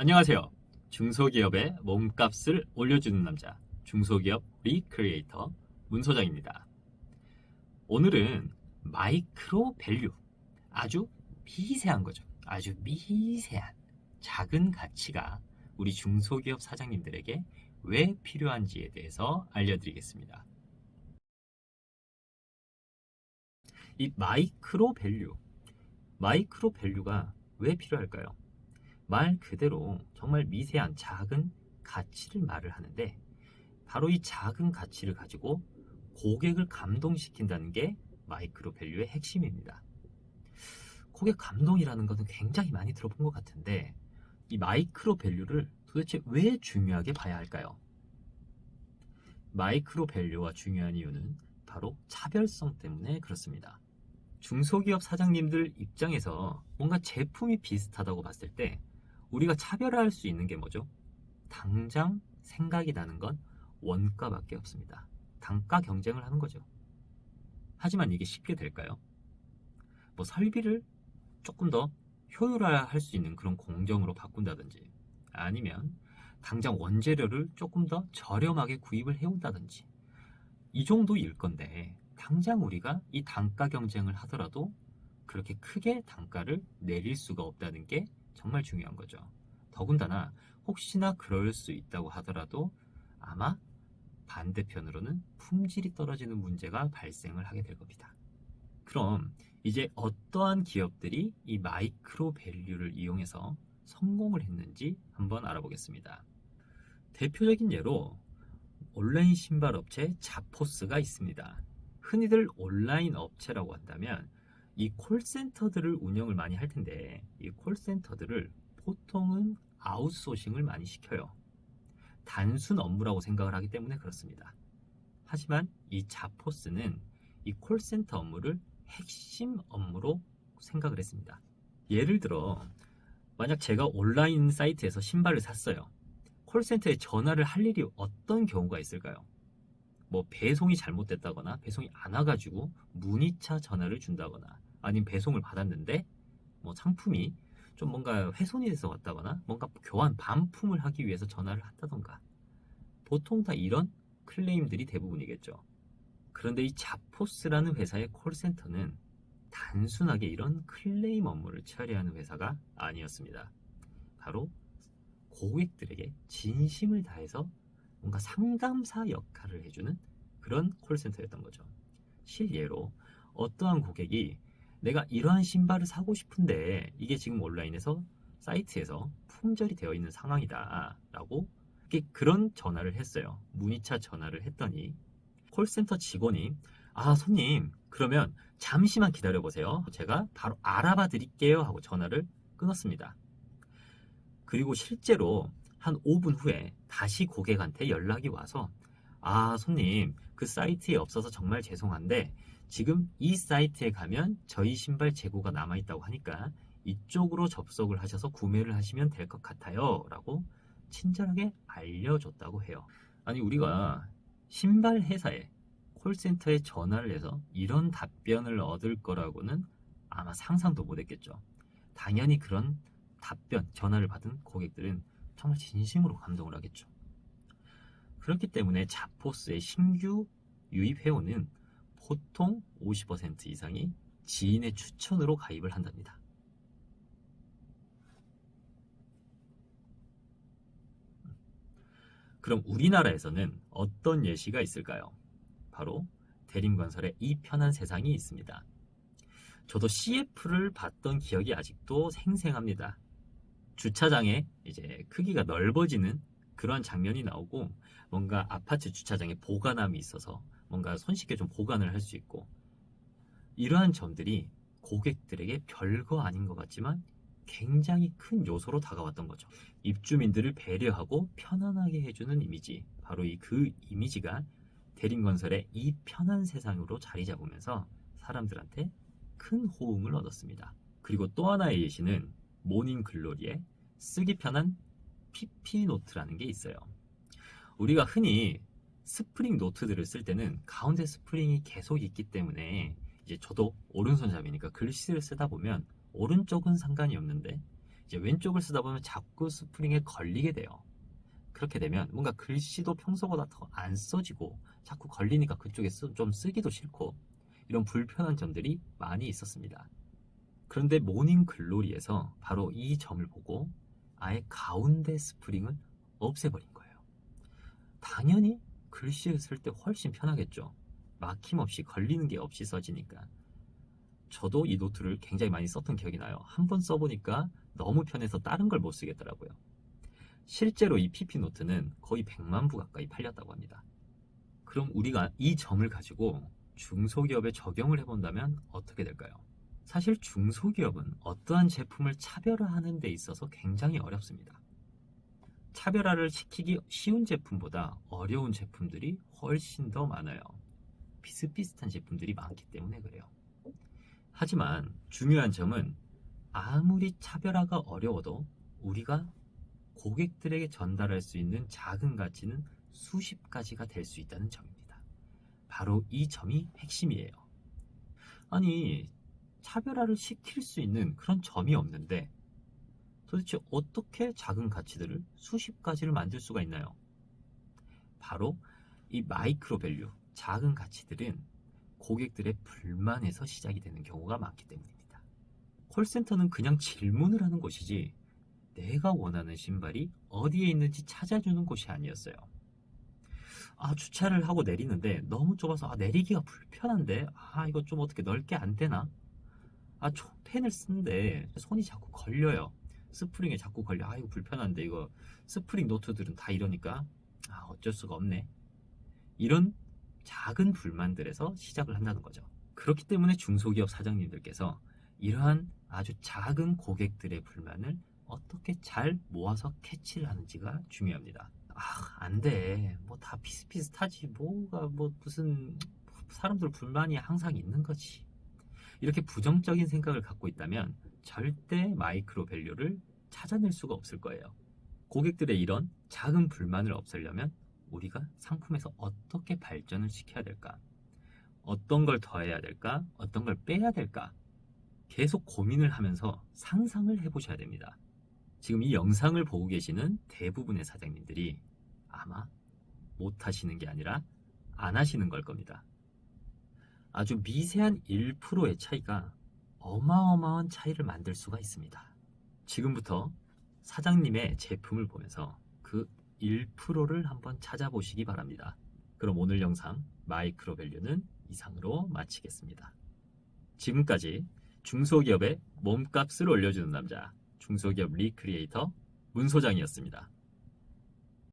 안녕하세요. 중소기업의 몸값을 올려주는 남자, 중소기업 리크리에이터 문소장입니다. 오늘은 마이크로 밸류, 아주 미세한 거죠. 아주 미세한 작은 가치가 우리 중소기업 사장님들에게 왜 필요한지에 대해서 알려드리겠습니다. 이 마이크로 밸류가 왜 필요할까요? 말 그대로 정말 미세한 작은 가치를 말을 하는데, 바로 이 작은 가치를 가지고 고객을 감동시킨다는 게 마이크로 밸류의 핵심입니다. 고객 감동이라는 것은 굉장히 많이 들어본 것 같은데, 이 마이크로 밸류를 도대체 왜 중요하게 봐야 할까요? 마이크로 밸류가 중요한 이유는 바로 차별성 때문에 그렇습니다. 중소기업 사장님들 입장에서 뭔가 제품이 비슷하다고 봤을 때 우리가 차별화할 수 있는 게 뭐죠? 당장 생각이 나는 건 원가밖에 없습니다. 단가 경쟁을 하는 거죠. 하지만 이게 쉽게 될까요? 뭐 설비를 조금 더 효율화할 수 있는 그런 공정으로 바꾼다든지, 아니면 당장 원재료를 조금 더 저렴하게 구입을 해온다든지, 이 정도일 건데 당장 우리가 이 단가 경쟁을 하더라도 그렇게 크게 단가를 내릴 수가 없다는 게 정말 중요한 거죠. 더군다나 혹시나 그럴 수 있다고 하더라도 아마 반대편으로는 품질이 떨어지는 문제가 발생을 하게 될 겁니다. 그럼 이제 어떠한 기업들이 이 마이크로 밸류를 이용해서 성공을 했는지 한번 알아보겠습니다. 대표적인 예로 온라인 신발 업체 자포스가 있습니다. 흔히들 온라인 업체라고 한다면 이 콜센터들을 운영을 많이 할 텐데, 이 콜센터들을 보통은 아웃소싱을 많이 시켜요. 단순 업무라고 생각을 하기 때문에 그렇습니다. 하지만 이 자포스는 이 콜센터 업무를 핵심 업무로 생각을 했습니다. 예를 들어 만약 제가 온라인 사이트에서 신발을 샀어요. 콜센터에 전화를 할 일이 어떤 경우가 있을까요? 뭐 배송이 잘못됐다거나 배송이 안 와가지고 문의차 전화를 준다거나, 아니면 배송을 받았는데 뭐 상품이 좀 뭔가 훼손이 돼서 왔다거나 뭔가 교환 반품을 하기 위해서 전화를 한다던가, 보통 다 이런 클레임들이 대부분이겠죠. 그런데 이 자포스라는 회사의 콜센터는 단순하게 이런 클레임 업무를 처리하는 회사가 아니었습니다. 바로 고객들에게 진심을 다해서 뭔가 상담사 역할을 해주는 그런 콜센터였던 거죠. 실예로 어떠한 고객이 내가 이러한 신발을 사고 싶은데 이게 지금 온라인에서 사이트에서 품절이 되어 있는 상황이다 라고 그런 전화를 했어요. 문의차 전화를 했더니 콜센터 직원이, 아 손님 그러면 잠시만 기다려 보세요, 제가 바로 알아봐 드릴게요 하고 전화를 끊었습니다. 그리고 실제로 한 5분 후에 다시 고객한테 연락이 와서, 아 손님 그 사이트에 없어서 정말 죄송한데 지금 이 사이트에 가면 저희 신발 재고가 남아있다고 하니까 이쪽으로 접속을 하셔서 구매를 하시면 될 것 같아요 라고 친절하게 알려줬다고 해요. 아니 우리가 신발 회사에 콜센터에 전화를 해서 이런 답변을 얻을 거라고는 아마 상상도 못했겠죠. 당연히 그런 답변, 전화를 받은 고객들은 정말 진심으로 감동을 하겠죠. 그렇기 때문에 자포스의 신규 유입 회원은 보통 50% 이상이 지인의 추천으로 가입을 한답니다. 그럼 우리나라에서는 어떤 예시가 있을까요? 바로 대림건설의 이 편한 세상이 있습니다. 저도 CF를 봤던 기억이 아직도 생생합니다. 주차장에 이제 크기가 넓어지는 그런 장면이 나오고, 뭔가 아파트 주차장에 보관함이 있어서 뭔가 손쉽게 좀 보관을 할 수 있고, 이러한 점들이 고객들에게 별거 아닌 것 같지만 굉장히 큰 요소로 다가왔던 거죠. 입주민들을 배려하고 편안하게 해주는 이미지, 바로 그 이미지가 대림건설의 이 편한 세상으로 자리 잡으면서 사람들한테 큰 호응을 얻었습니다. 그리고 또 하나의 예시는 모닝글로리의 쓰기 편한 PP 노트라는 게 있어요. 우리가 흔히 스프링 노트들을 쓸 때는 가운데 스프링이 계속 있기 때문에, 이제 저도 오른손잡이니까 글씨를 쓰다 보면 오른쪽은 상관이 없는데 이제 왼쪽을 쓰다 보면 자꾸 스프링에 걸리게 돼요. 그렇게 되면 뭔가 글씨도 평소보다 더 안 써지고 자꾸 걸리니까 그쪽에 좀 쓰기도 싫고 이런 불편한 점들이 많이 있었습니다. 그런데 모닝 글로리에서 바로 이 점을 보고 아예 가운데 스프링을 없애버린 거예요. 당연히 글씨를 쓸 때 훨씬 편하겠죠. 막힘없이 걸리는 게 없이 써지니까. 저도 이 노트를 굉장히 많이 썼던 기억이 나요. 한 번 써보니까 너무 편해서 다른 걸 못 쓰겠더라고요. 실제로 이 PP 노트는 거의 100만 부 가까이 팔렸다고 합니다. 그럼 우리가 이 점을 가지고 중소기업에 적용을 해본다면 어떻게 될까요? 사실 중소기업은 어떠한 제품을 차별화하는 데 있어서 굉장히 어렵습니다. 차별화를 시키기 쉬운 제품보다 어려운 제품들이 훨씬 더 많아요. 비슷비슷한 제품들이 많기 때문에 그래요. 하지만 중요한 점은 아무리 차별화가 어려워도 우리가 고객들에게 전달할 수 있는 작은 가치는 수십 가지가 될 수 있다는 점입니다. 바로 이 점이 핵심이에요. 아니, 차별화를 시킬 수 있는 그런 점이 없는데 도대체 어떻게 작은 가치들을 수십 가지를 만들 수가 있나요? 바로 이 마이크로 밸류, 작은 가치들은 고객들의 불만에서 시작이 되는 경우가 많기 때문입니다. 콜센터는 그냥 질문을 하는 곳이지 내가 원하는 신발이 어디에 있는지 찾아주는 곳이 아니었어요. 주차를 하고 내리는데 너무 좁아서 내리기가 불편한데 이거 좀 어떻게 넓게 안 되나? 펜을 쓰는데 손이 자꾸 걸려요. 스프링에 자꾸 걸려. 이거 불편한데 이거 스프링 노트들은 다 이러니까 어쩔 수가 없네. 이런 작은 불만들에서 시작을 한다는 거죠. 그렇기 때문에 중소기업 사장님들께서 이러한 아주 작은 고객들의 불만을 어떻게 잘 모아서 캐치를 하는지가 중요합니다. 안 돼. 뭐 다 비슷비슷하지. 무슨 사람들 불만이 항상 있는 거지. 이렇게 부정적인 생각을 갖고 있다면 절대 마이크로 밸류를 찾아낼 수가 없을 거예요. 고객들의 이런 작은 불만을 없애려면 우리가 상품에서 어떻게 발전을 시켜야 될까? 어떤 걸 더해야 될까? 어떤 걸 빼야 될까? 계속 고민을 하면서 상상을 해보셔야 됩니다. 지금 이 영상을 보고 계시는 대부분의 사장님들이 아마 못하시는 게 아니라 안 하시는 걸 겁니다. 아주 미세한 1%의 차이가 어마어마한 차이를 만들 수가 있습니다. 지금부터 사장님의 제품을 보면서 그 1%를 한번 찾아보시기 바랍니다. 그럼 오늘 영상 마이크로 밸류는 이상으로 마치겠습니다. 지금까지 중소기업의 몸값을 올려주는 남자, 중소기업 리크리에이터 문 소장이었습니다.